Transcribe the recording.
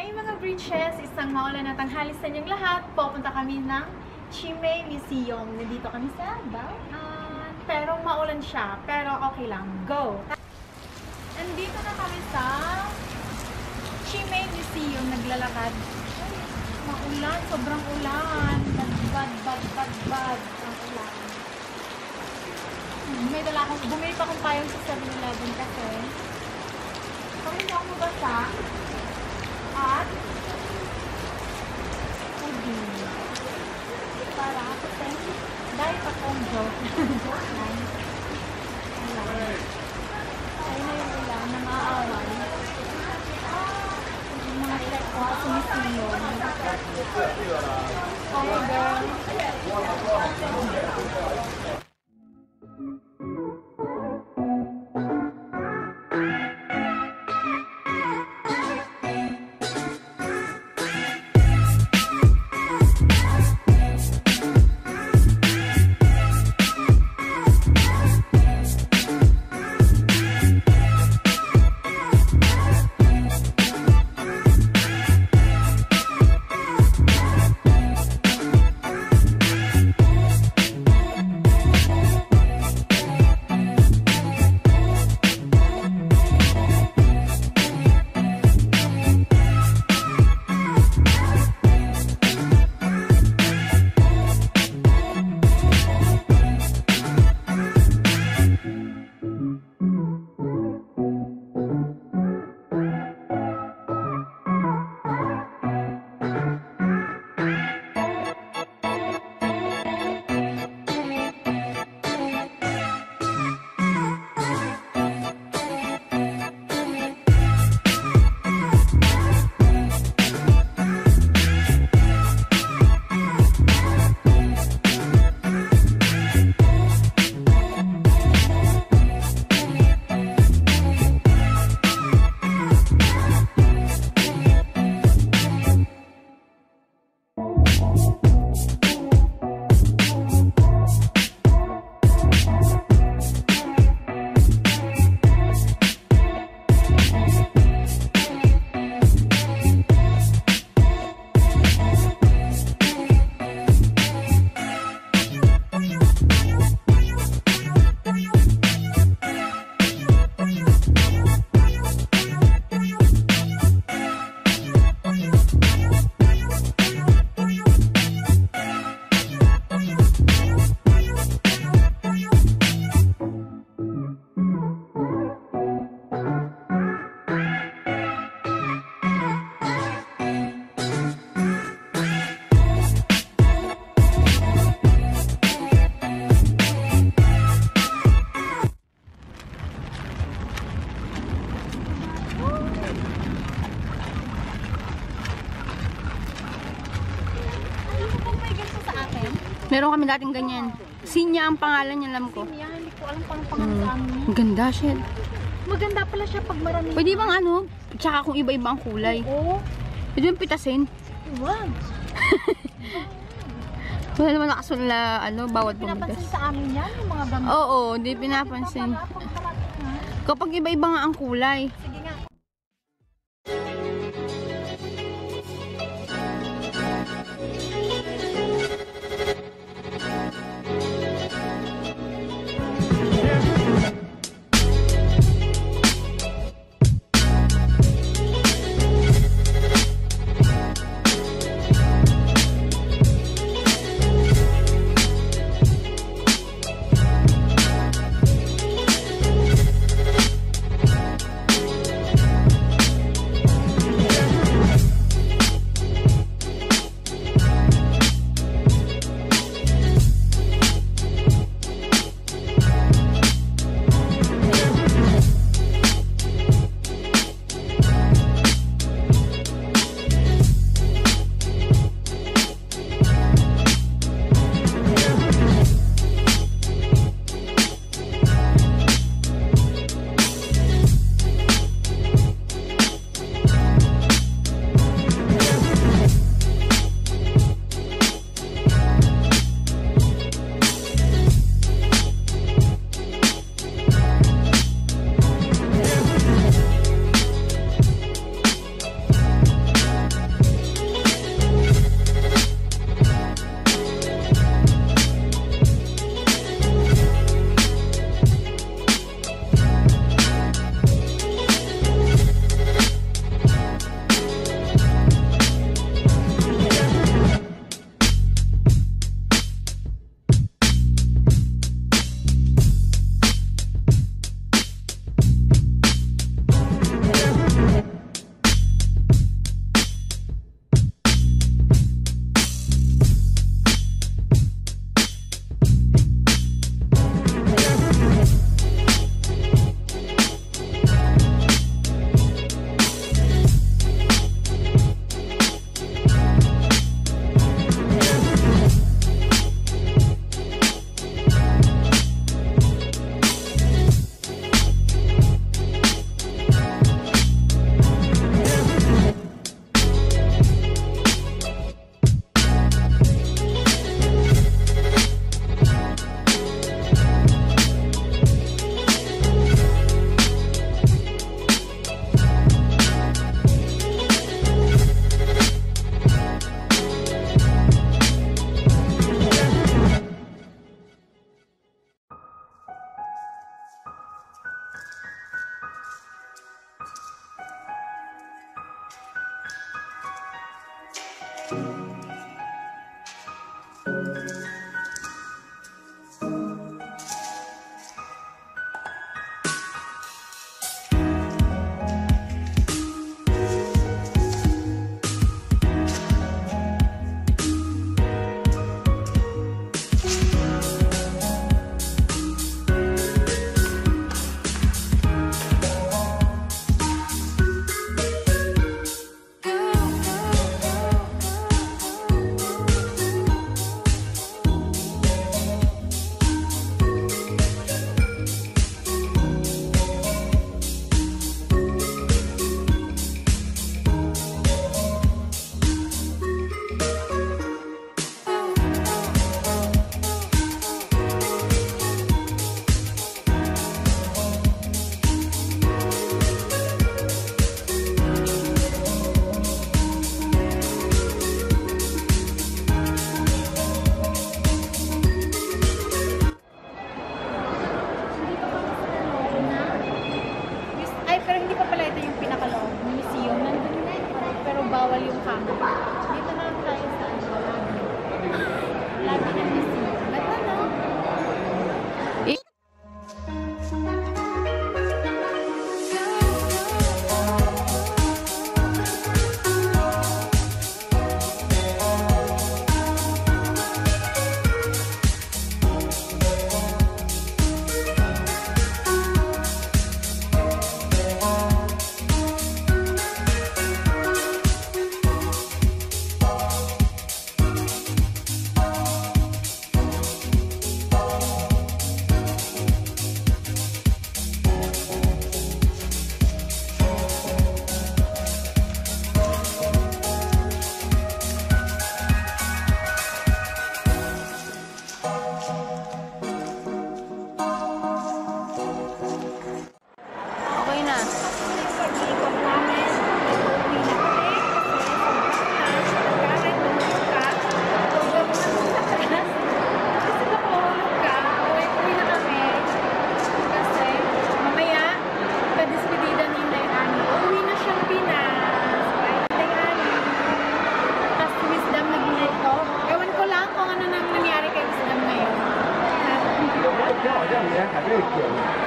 Hi mga bridges! Isang maulan na tanghali sa inyong lahat. Pupunta kami ng Chimei Museum. Nandito kami sa Bayan. Pero maulan siya. Pero okay lang. Go! Nandito na kami sa Chimei Museum. Naglalakad. Ay, maulan. Sobrang ulan. Bad. Ang ulan. Bumili pa akong payong sa 7-Eleven kasi kung hindi ako mabasa at puding para kasi dahil akong joke lang. Ayun na yung ulan na maaaway. Yung mga teko sumisilo. Okay girl. Meron kami dating ganyan. Sinya ang pangalan niya, alam ko. Sinya, hindi ko alam kung pangalan sa amin. Ganda siya. Maganda pala siya pag marami. Pwede bang ano? Tsaka kung iba-iba ang kulay. Oo. Pwede bang pitasin? Wag. Wala naman nakasunla, bawat pinapansin pumitas. sa amin yan, yung mga gamit. Oo, hindi pinapansin. Kapag iba-iba nga ang kulay. Sige nga. Pero hindi pa pala ito yung pinakaloob ng museum. Nandun na pero bawal yung camera. Dito na tayo sa lobby ng museum. Ganda, no? Okay na. Ewan ko lang kung ano nang nangyari kay Wisdom ngayon. 这好像里面还没有剪。